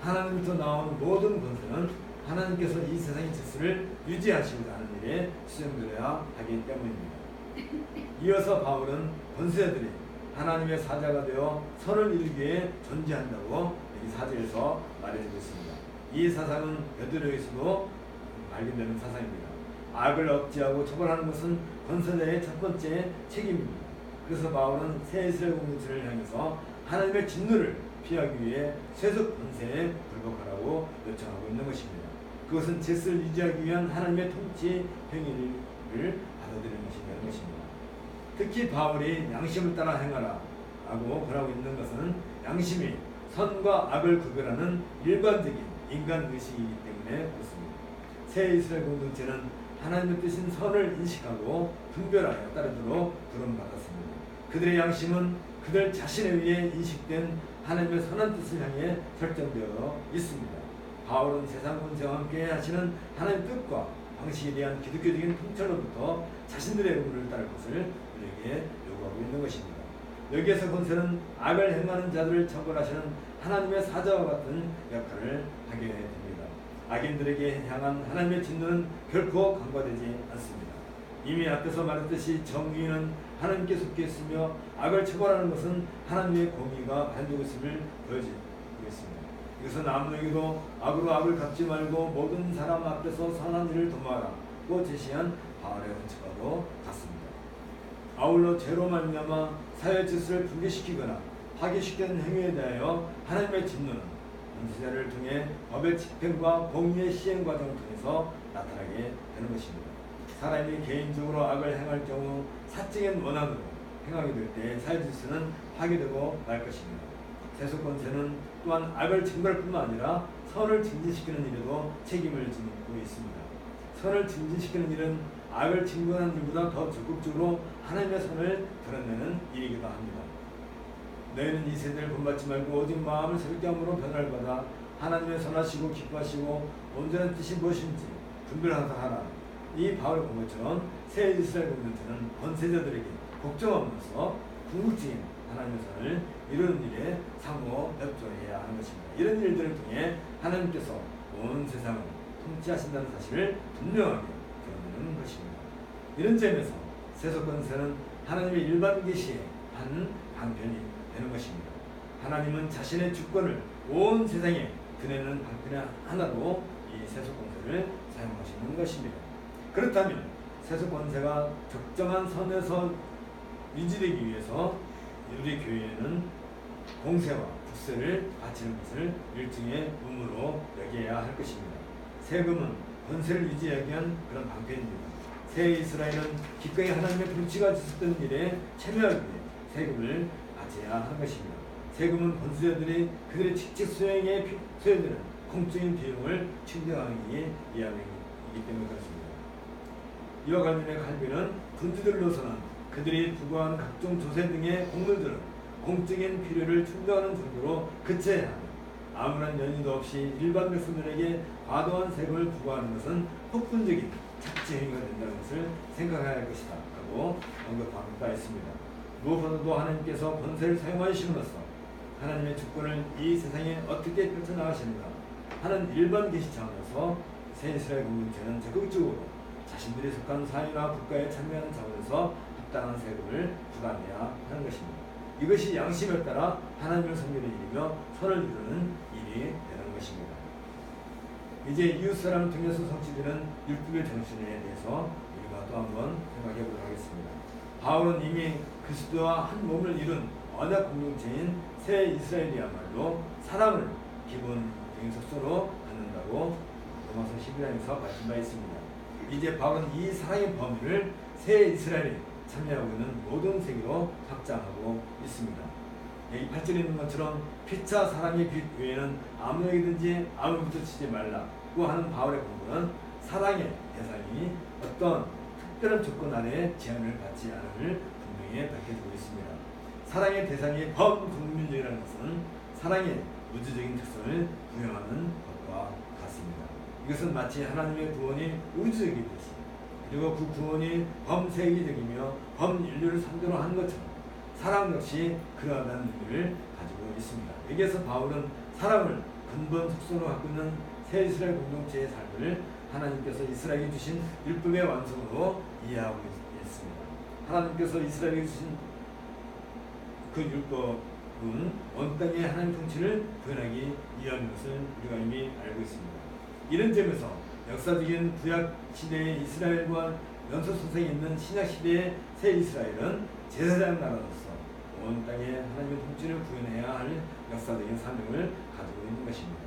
하나님부터 나온 모든 권세는 하나님께서 이 세상의 질서를 유지하시고자 하는 일에 수행되어야 하기 때문입니다. 이어서 바울은 권세자들이 하나님의 사자가 되어 선을 이루기 위해 존재한다고 이 4절에서 말해주고 있습니다. 이 사상은 베드로에서도 발견되는 사상입니다. 악을 억제하고 처벌하는 것은 권세자의 첫 번째 책임입니다. 그래서 바울은 새 이스라엘 공동체를 향해서 하나님의 진노를 피하기 위해 세속 권세에 굴복하라고 요청하고 있는 것입니다. 그것은 질서를 유지하기 위한 하나님의 통치 행위를 받아들이는 것이라는 것입니다. 특히 바울이 양심을 따라 행하라 라고 권하고 있는 것은 양심이 선과 악을 구별하는 일반적인 인간 의식이기 때문에 그렇습니다. 새 이스라엘 공동체는 하나님의 뜻인 선을 인식하고 분별하여 따르도록 부름받았습니다. 그들의 양심은 그들 자신에 의해 인식된 하나님의 선한 뜻을 향해 설정되어 있습니다. 바울은 세상 권세와 함께 하시는 하나님의 뜻과 방식에 대한 기독교적인 통찰로부터 자신들의 의무를 따를 것을 우리에게 요구하고 있는 것입니다. 여기에서 권세는 악을 행하는 자들을 처벌하시는 하나님의 사자와 같은 역할을 하게 됩니다. 악인들에게 향한 하나님의 진노는 결코 간과되지 않습니다. 이미 앞에서 말했듯이 정의는 하나님께 속해 있으며 악을 처벌하는 것은 하나님의 공의가 발되고 있음을 보여주고 있습니다. 이것은 아무에게도 악으로 악을 갚지 말고 모든 사람 앞에서 선한 일을 도모하라고 제시한 바울의 원칙과도 같습니다. 아울러 죄로 말미암아 사회 질서를 붕괴시키거나 파괴시키는 행위에 대하여 하나님의 진노는 문제자를 통해 법의 집행과 공의의 시행 과정을 통해서 나타나게 되는 것입니다. 사람이 개인적으로 악을 행할 경우 사적인 원한으로 행하게 될 때 사회 질서는 파괴되고 말 것입니다. 세속 권세는 또한 악을 징벌할 뿐만 아니라 선을 증진시키는 일에도 책임을 지고 있습니다. 선을 증진시키는 일은 악을 증거하는 일보다 더 적극적으로 하나님의 선을 드러내는 일이기도 합니다. 너희는 이 세대를 본받지 말고 오직 마음을 새롭게 함으로 변화를 받아 하나님의 선하시고 기뻐하시고 온전한 뜻이 무엇인지 분별하사 하라. 이 바울의 공부처럼 새 이스라엘 공동체는 권세자들에게 걱정하면서 궁극적인 하나님의 선을 이루는 일에 상호 협조해야 하는 것입니다. 이런 일들을 통해 하나님께서 온 세상을 통치하신다는 사실을 분명하게 드러내는 것입니다. 이런 점에서 세속 권세는 하나님의 일반 계시의 한 방편이 되는 것입니다. 하나님은 자신의 주권을 온 세상에 드러내는 방편의 하나로 이 세속 권세를 사용하시는 것입니다. 그렇다면 세속 권세가 적정한 선에서 유지되기 위해서 우리 교회는 공세와 국세를 바치는 것을 일종의 의무로 여겨야 할 것입니다. 세금은 권세를 유지하기 위한 그런 방편입니다. 새 이스라엘은 기꺼이 하나님의 통치가 지속되는 일에 참여하기 위해 세금을 바쳐야 하는 것입니다. 세금은 권세자들이 그들의 직책 수행에 소요되는 공적인 비용을 충당하기 위함이기 때문에 그렇습니다. 이와 관련해 갈비는 군주들로서는 그들이 부과한 각종 조세 등의 공물들은 공적인 필요를 충당하는 정도로 그쳐야 하며 아무런 연유도 없이 일반 백성들에게 과도한 세금을 부과하는 것은 폭군적인 착취 행위가 된다는 것을 생각해야 할 것이다 라고 언급한 바 있습니다. 무엇보다도 하나님께서 권세를 사용하심으로써 하나님의 주권을 이 세상에 어떻게 펼쳐나가시는가 하는 일반 계시 차원에서 새 이스라엘 공동체는 적극적으로 자신들이 속한 사회나 국가에 참여하는 차원에서 합당한 세금을 부담해야 하는 것입니다. 이것이 양심에 따라 하나님을 섬기는 일이며 선을 이루는 일이 되는 것입니다. 이제 이웃사람을 통해서 성취되는 율법의 정신에 대해서 우리가 또 한번 생각해 보도록 하겠습니다. 바울은 이미 그리스도와 한 몸을 이룬 언약 공동체인 새 이스라엘이야말로 사랑을 기본적인 속성으로 갖는다고 로마서 11장에서 말씀 바 있습니다. 이제 바울은 이 사랑의 범위를 새 이스라엘이 참여하고 있는 모든 세계로 확장하고 있습니다. 여기 8절에 있는 것처럼 피차 사랑의 빛 외에는 아무에게든지 아무것도 치지 말라고 하는 바울의 공부는 사랑의 대상이 어떤 특별한 조건 아래 제한을 받지 않음을 분명히 밝혀주고 있습니다. 사랑의 대상이 범국민적이라는 것은 사랑의 우주적인 특성을 부여하는 것과 같습니다. 이것은 마치 하나님의 구원이 우주적이듯이 그리고 그 구원이 범세계적이며 범인류를 상대로 하는 것처럼 사랑 역시 그러하다는 의미를 가지고 있습니다. 여기에서 바울은 사랑을 근본 특성으로 갖고 있는 새 이스라엘 공동체의 삶을 하나님께서 이스라엘에게 주신 율법의 완성으로 이해하고 있습니다. 하나님께서 이스라엘에게 주신 그 율법은 온 땅의 하나님 통치를 구현하기 위한 것을 우리가 이미 알고 있습니다. 이런 점에서 역사적인 구약 시대의 이스라엘과 연속선상에 있는 신약 시대의 새 이스라엘은 제사장 나라로서 온 땅에 하나님의 통치를 구현해야 할 역사적인 사명을 가지고 있는 것입니다.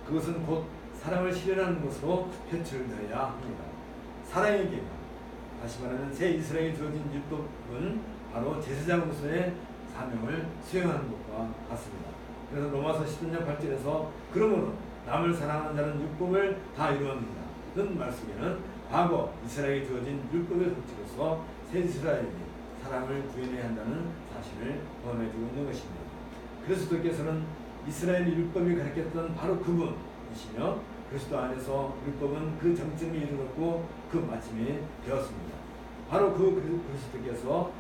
그것은 곧 사랑을 실현하는 것으로 표출되어야 합니다. 사랑의 계명, 다시 말하면 새 이스라엘에 주어진 율법은 바로 제사장으로서의 사명을 수행하는 것과 같습니다. 그래서 로마서 13장 8절에서 그러므로 남을 사랑하는 자는 율법을 다 이루었느냐는 말씀에는 과거 이스라엘에게 주어진 율법의 법칙으로서 새 이스라엘이 사랑을 구현해야 한다는 사실을 보여주고 있는 것입니다. 그리스도께서는 이스라엘의 율법이 가르쳤던 바로 그분이시며 그리스도 안에서 율법은 그 정점이 이르렀고 그 마침이 되었습니다. 바로 그 그리스도께서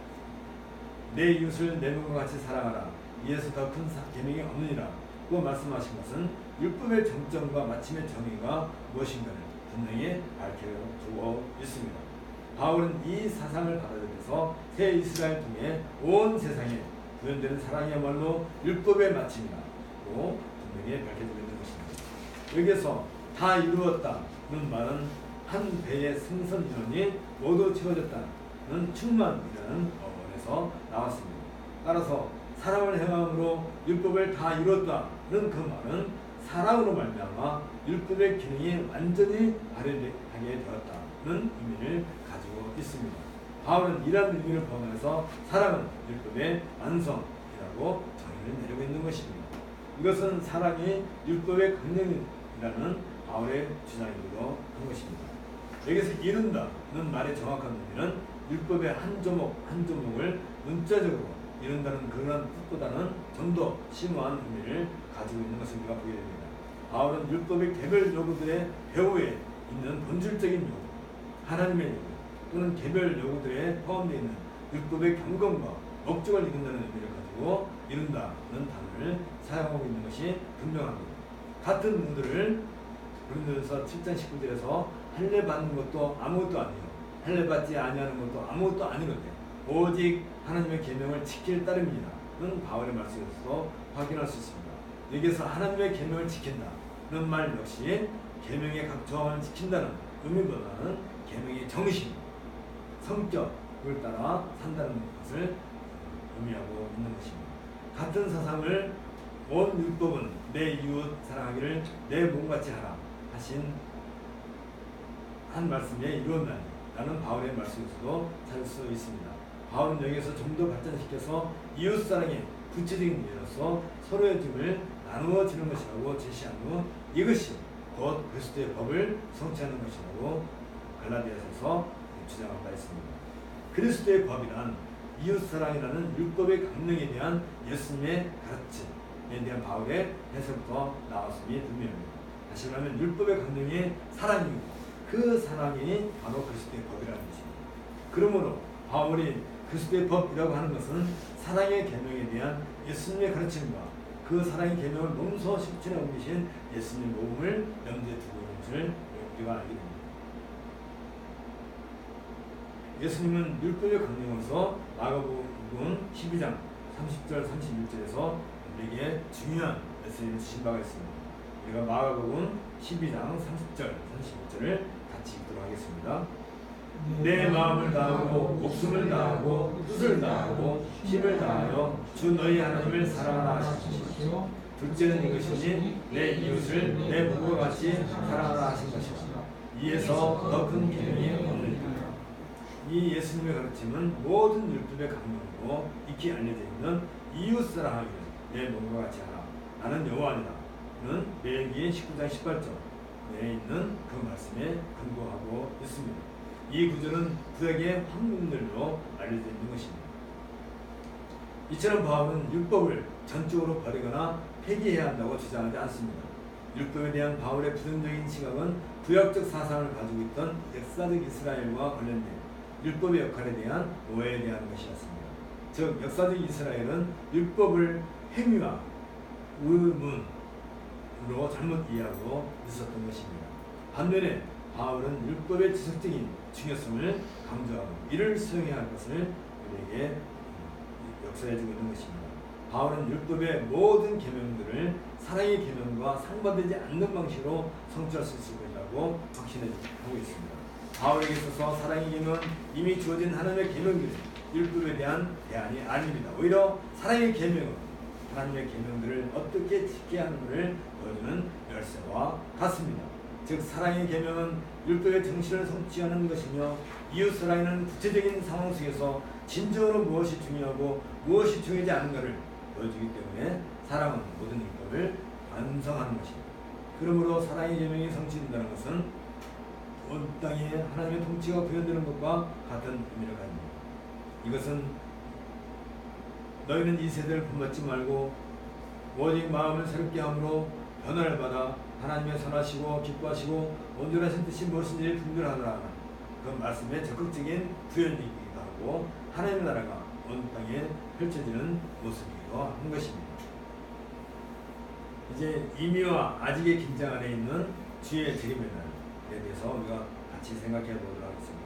내 이웃을 내 몸과 같이 사랑하라 이에서 더 큰 계명이 없느니라고 말씀하신 것은 율법의 정점과 마침의 정의가 무엇인가를 분명히 밝혀주고 있습니다. 바울은 이 사상을 받아들여서 새 이스라엘 통해 온 세상에 구현되는 사랑이야말로 율법의 마침이라고 분명히 밝혀주고 있는 것입니다. 여기에서 다 이루었다는 말은 한 배의 생선 인원이 모두 채워졌다는 충만이라는 어원에서 나왔습니다. 따라서 사랑을 행함으로 율법을 다 이루었다는 그 말은 사랑으로 말미암아 율법의 기능이 완전히 발휘하게 되었다는 의미를 가지고 있습니다. 바울은 이러한 의미를 포함해서 사랑은 율법의 완성이라고 정의를 내리고 있는 것입니다. 이것은 사랑이 율법의 강령이라는 바울의 주장이기도 한 것입니다. 여기서 이룬다는 말의 정확한 의미는 율법의 한 조목 한 조목을 문자적으로 이룬다는 그런 뜻보다는 좀 더 심오한 의미를 가지고 있는 것을 우리가 보게 됩니다. 바울은 율법의 개별 요구들의 배후에 있는 본질적인 요구, 하나님의 요구 또는 개별 요구들에 포함되어 있는 율법의 경건과 목적을 이룬다는 의미를 가지고 이룬다는 단어를 사용하고 있는 것이 분명합니다. 같은 문들을 고린도전서 7장 19절에서 할례 받는 것도 아무것도 아니요 할례 받지 아니하는 것도 아무것도 아니거든요. 오직 하나님의 계명을 지킬 따름이라는 바울의 말씀에서 확인할 수 있습니다. 여기서 하나님의 계명을 지킨다는 말 역시 계명의 각 조항을 지킨다는 의미보다는 계명의 정신, 성격을 따라 산다는 것을 의미하고 있는 것입니다. 같은 사상을 온 율법은 내 이웃 사랑하기를 내 몸같이 하라 하신 한 말씀에 이루었나니 라는 바울의 말씀에서도 찾을 수 있습니다. 바울은 여기서 좀 더 발전시켜서 이웃사랑의 구체적인 예로서 서로의 짐을 나누어지는 것이라고 제시한 후 이것이 곧 그리스도의 법을 성취하는 것이라고 갈라디아서에서 주장한 바 있습니다. 그리스도의 법이란 이웃사랑이라는 율법의 강령에 대한 예수님의 가르침에 대한 바울의 해석부터 나왔음이 분명합니다. 다시 말하면 율법의 강령이 사랑이고 그 사랑이 바로 그리스도의 법이라는 것입니다. 그러므로 바울이 그리스도의 법이라고 하는 것은 사랑의 계명에 대한 예수님의 가르침과 그 사랑의 계명을 몸소 실천에 옮기신 예수님의 몸을 염두에 두고 있는 것을 우리가 알게 됩니다. 예수님은 율법의 강령으로서 마가복음 12장 30절 31절에서 우리에게 중요한 메시지를 주신 바가 있습니다. 우리가 마가복음 12장 30절 31절을 같이 읽도록 하겠습니다. 내 마음을 다하고 목숨을 다하고 뜻을 다하고 힘을 다하여 주 너희 하나님을 사랑하라 하시고 둘째는 이것이니 내 이웃을 내 몸과 같이 사랑하라 하신 것이라. 이에서 더 큰 계명이 없느니라. 이 예수님의 가르침은 모든 율법의 강령으로 익히 알려져 있는 이웃 사랑하기를 내 몸과 같이 하라. 나는 여호와니라는 레위기 19장 18절에 있는 그 말씀에 근거하고 있습니다. 이 구절은 구약의 황금들로 알려져 있는 것입니다. 이처럼 바울은 율법을 전적으로 버리거나 폐기해야 한다고 주장하지 않습니다. 율법에 대한 바울의 부정적인 시각은 구약적 사상을 가지고 있던 역사적 이스라엘과 관련된 율법의 역할에 대한 오해에 대한 것이었습니다. 즉 역사적 이스라엘은 율법을 행위와 의문으로 잘못 이해하고 있었던 것입니다. 반면에 바울은 율법의 지속적인 중요성을 강조하고 이를 수행해야 할 것을 우리에게 역사해주고 있는 것입니다. 바울은 율법의 모든 계명들을 사랑의 계명과 상반되지 않는 방식으로 성취할 수 있을 것이라고 확신하고 있습니다. 바울에게 있어서 사랑의 계명은 이미 주어진 하나님의 계명들, 율법에 대한 대안이 아닙니다. 오히려 사랑의 계명은 하나님의 계명들을 어떻게 지켜야 하는지를 보여주는 열쇠와 같습니다. 즉 사랑의 계명은 율법의 정신을 성취하는 것이며 이웃사랑에는 구체적인 상황 속에서 진정으로 무엇이 중요하고 무엇이 중요하지 않은가를 보여주기 때문에 사랑은 모든 율법을 완성하는 것입니다. 그러므로 사랑의 계명이 성취된다는 것은 온 땅에 하나님의 통치가 구현되는 것과 같은 의미를 가집니다. 이것은 너희는 이 세대를 본받지 말고 오직 마음을 새롭게 함으로 변화를 받아 하나님의 선하시고 기뻐하시고 온전하신 뜻이 무엇인지 분별하노라. 그 말씀의 적극적인 구현이기도 하고 하나님의 나라가 온 땅에 펼쳐지는 모습이기도 한 것입니다. 이제 이미와 아직의 긴장 안에 있는 주의 재림의 날에 대해서 우리가 같이 생각해 보도록 하겠습니다.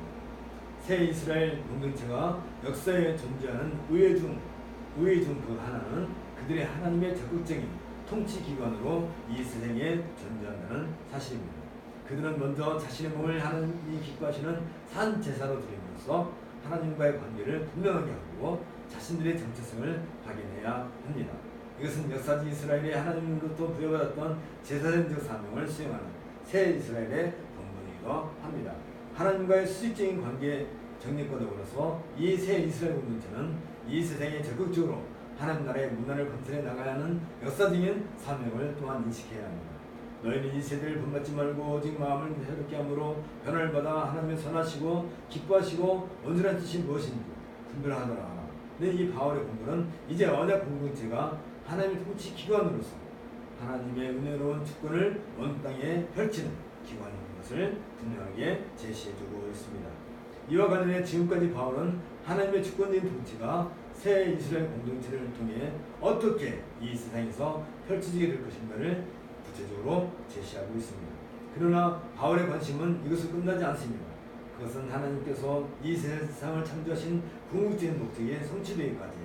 새 이스라엘 공동체가 역사에 존재하는 의회 중 그 하나는 그들의 하나님의 적극적인 통치 기관으로 이 세상에 존재한다는 사실입니다. 그들은 먼저 자신의 몸을 하나님이 기뻐하시는 산 제사로 드림으로써 하나님과의 관계를 분명하게 하고 자신들의 정체성을 확인해야 합니다. 이것은 역사지 이스라엘의 하나님으로부터 부여받았던 제사장적 사명을 수행하는 새 이스라엘의 본분이기도 합니다. 하나님과의 수직적인 관계 정립과 더불어서 이 새 이스라엘 공동체는 이 세상에 적극적으로 하나님 나라의 문화를 건설해 나가야 하는 역사적인 사명을 또한 인식해야 합니다. 너희는 이 세대를 본받지 말고 오직 마음을 새롭게 함으로 변화를 받아 하나님의 선하시고 기뻐하시고 온전한 뜻이 무엇인지 분별하더라. 근데 이 바울의 공부는 이제 언약 공동체가 하나님의 통치 기관으로서 하나님의 은혜로운 주권을 온 땅에 펼치는 기관인 것을 분명하게 제시해주고 있습니다. 이와 관련해 지금까지 바울은 하나님의 주권적인 통치가 새 이스라엘 공동체를 통해 어떻게 이 세상에서 펼쳐지게 될 것인가를 구체적으로 제시하고 있습니다. 그러나 바울의 관심은 이것을 끝나지 않습니다. 그것은 하나님께서 이 세상을 창조하신 궁극적인 목적이 성취되기까지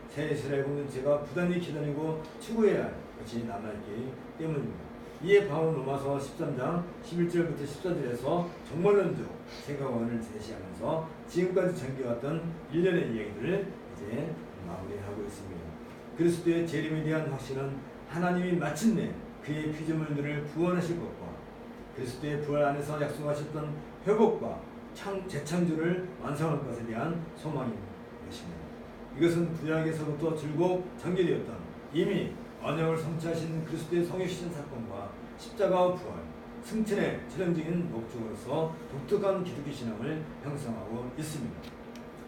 새 이스라엘 공동체가 부단히 기다리고 추구해야 할 것이 남아있기 때문입니다. 이에 바울은 로마서 13장 11절부터 14절에서 정말론적 생각원을 제시하면서 지금까지 전개해왔던 일련의 이야기들을 이제 마무리하고 있습니다. 그리스도의 재림에 대한 확신은 하나님이 마침내 그의 피조물들을 구원하실 것과 그리스도의 부활 안에서 약속하셨던 회복과 재창조를 완성할 것에 대한 소망인 것입니다. 이것은 구약에서부터 줄곧 전개되었던 이미 언약을 성취하신 그리스도의 성육신 사건과 십자가와 부활, 승천의 최종적인 목적으로서 독특한 기독교 신앙을 형성하고 있습니다.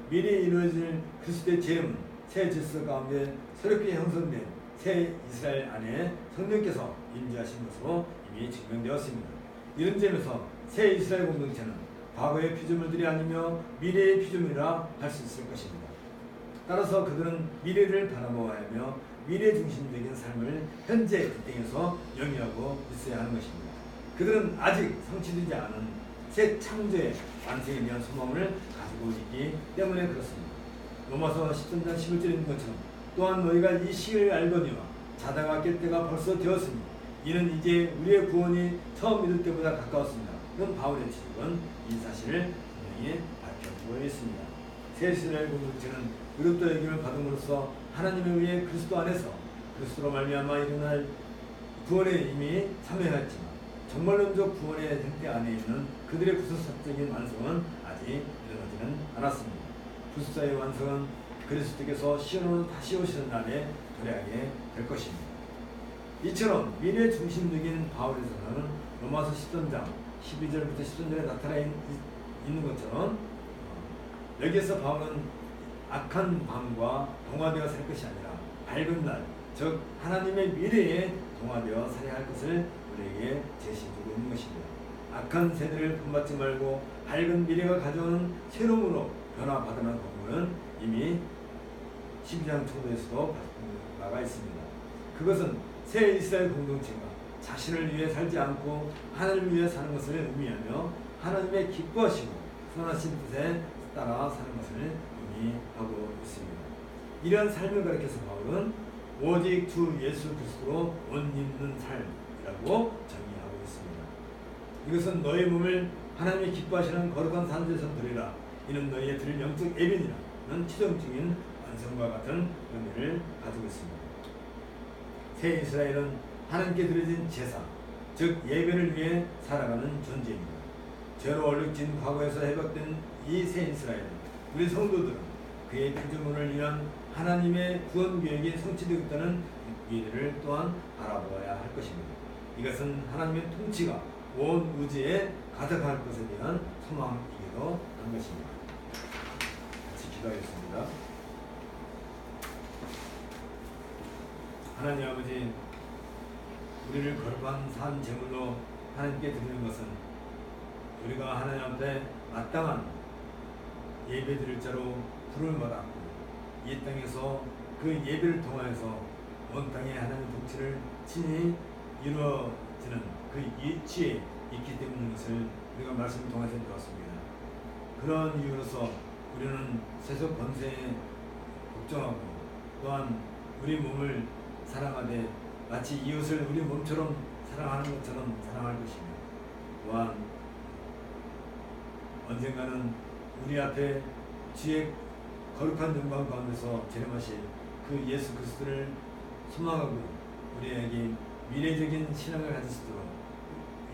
미리 이루어질 그리스도의 재림은 새 질서 가운데 새롭게 형성된 새 이스라엘 안에 성령께서 임재하신 것으로 이미 증명되었습니다. 이런 점에서 새 이스라엘 공동체는 과거의 피조물들이 아니며 미래의 피조물이라 할 수 있을 것입니다. 따라서 그들은 미래를 바라보아야 하며 미래 중심적인 삶을 현재 그 땅에서 영위하고 있어야 하는 것입니다. 그들은 아직 성취되지 않은 새 창조의 완성에 대한 소망을 가지고 있기 때문에 그렇습니다. 로마서 13장 11절에 있는 것처럼 또한 너희가 이 시를 알거니와 자다가 깰 때가 벌써 되었으니 이는 이제 우리의 구원이 처음 믿을 때보다 가까웠습니다. 이런 바울의 지식은 이 사실을 분명히 밝혀주고 있습니다. 새 이스라엘 공동체는 그리스도 여김을 받음으로써 하나님에 의해 그리스도 안에서 그리스도로 말미암아 일어날 구원에 이미 참여하였지만 정말론적 구원의 형태 안에 있는 그들의 구속사적인 완성은 아직 일어나지는 않았습니다. 구속사의 완성은 그리스도께서 시온으로 다시 오시는 날에 도래하게 될 것입니다. 이처럼 미래 중심적인 바울의 선언은 로마서 13장 12절부터 13절에 나타나 있는 것처럼 여기에서 바울은 악한 밤과 동화되어 살 것이 아니라 밝은 날, 즉 하나님의 미래에 동화되어 살아야 할 것을 우리에게 제시해주고 있는 것입니다. 악한 세대를 본받지 말고 밝은 미래가 가져오는 새로움으로 변화받아난 건물은 이미 12장 초도에서도 나가 있습니다. 그것은 새 이스라엘 공동체가 자신을 위해 살지 않고 하나님을 위해 사는 것을 의미하며 하나님의 기뻐하시고 선하신 뜻에 따라 사는 것을 의미하고 있습니다. 이러한 삶을 가리켜서 바울은 오직 주 예수 그리스도로 옷 입는 삶이라고 정의하고 있습니다. 이것은 너희 몸을 하나님이 기뻐하시는 거룩한 산제에서 드리라. 이는 너희의 드릴 영적 예배니라는 최종적인 완성과 같은 의미를 가지고 있습니다. 새 이스라엘은 하나님께 드려진 제사, 즉 예배를 위해 살아가는 존재입니다. 죄로 얼룩진 과거에서 회복된 이 새 이스라엘은 우리 성도들은 그의 피조물을 위한 하나님의 구원 계획이 성취되고 있다는 이를 또한 알아보아야 할 것입니다. 이것은 하나님의 통치가 온 우주에 가득할 것에 대한 소망이기도 한 것입니다. 같이 기도하겠습니다. 하나님 아버지, 우리를 거룩한 산 제물로 하나님께 드리는 것은 우리가 하나님 앞에 마땅한 예배 드릴 자로 부름을 받았고 이 땅에서 그 예배를 통하여서 온 땅에 하나님의 통치를 친히 이루어지는 그 이치에 있기 때문인 것을 우리가 말씀을 통해서 배웠습니다. 그런 이유로서 우리는 세속 권세에 걱정하고 또한 우리 몸을 사랑하되 마치 이웃을 우리 몸처럼 사랑하는 것처럼 사랑할 것이며 또한 언젠가는 우리 앞에 주의 거룩한 영광 가운데서 재림하실 그 예수 그리스도를 소망하고 우리에게 미래적인 신앙을 가질 수 있도록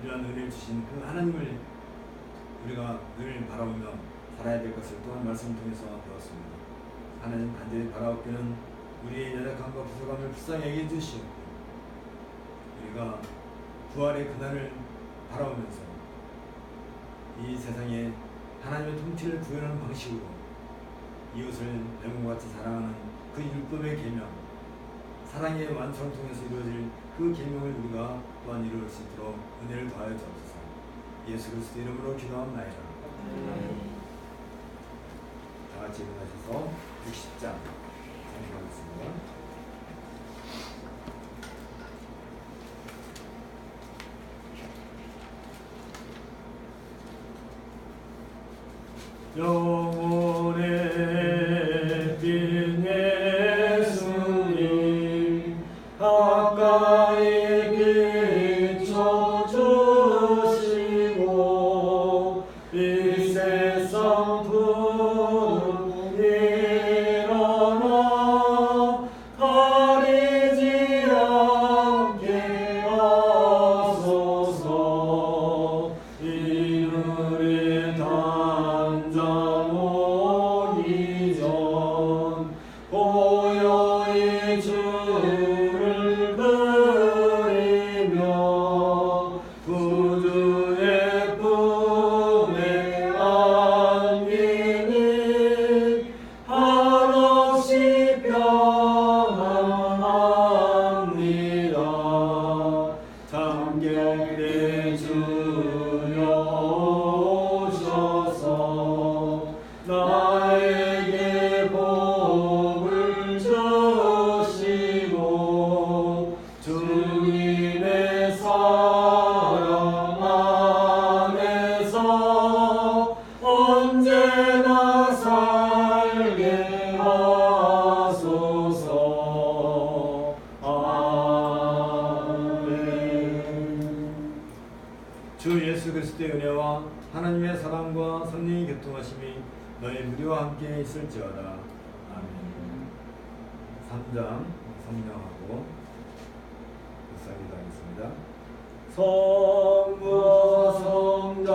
이러한 은혜를 주신 그 하나님을 우리가 늘 바라보며 살아야 될 것을 또한 말씀을 통해서 배웠습니다. 하나님 간절히 바라옵기는 우리의 연약함과 부족함을 불쌍히 여겨 주시옵고 우리가 부활의 그날을 바라보면서 이 세상에 하나님의 통치를 구현하는 방식으로 이웃을 내 몸과 같이 사랑하는 그 율법의 계명, 사랑의 완성을 통해서 이루어질 그 계명을 우리가 또한 이루어질 수 있도록 은혜를 더하여 주옵소서. 예수 그리스도 이름으로 기도합나이다. 다 같이 일어나셔서 60장 상기하겠습니다. 영혼의 빈 예수님 가까이 비춰주시고 이 세상 푸른 일어나 가리지 않게 하소서. 이늘의 단장 오기 전 고요히 주를 그리며 구주의 품에 안기니 한없이 평안합니다. 참견의 주여 오셔서 나에게 복을 주시고 주님의 사랑 안에서 언제나 살게 하소서. 아멘. 주 예수 그리스도의 은혜와 하나님의 사랑과 성령의 교통하심이 너희 무리와 함께 있을지어다. 아멘. 3장 성령하고 묵상기도 하겠습니다. 성부와 성자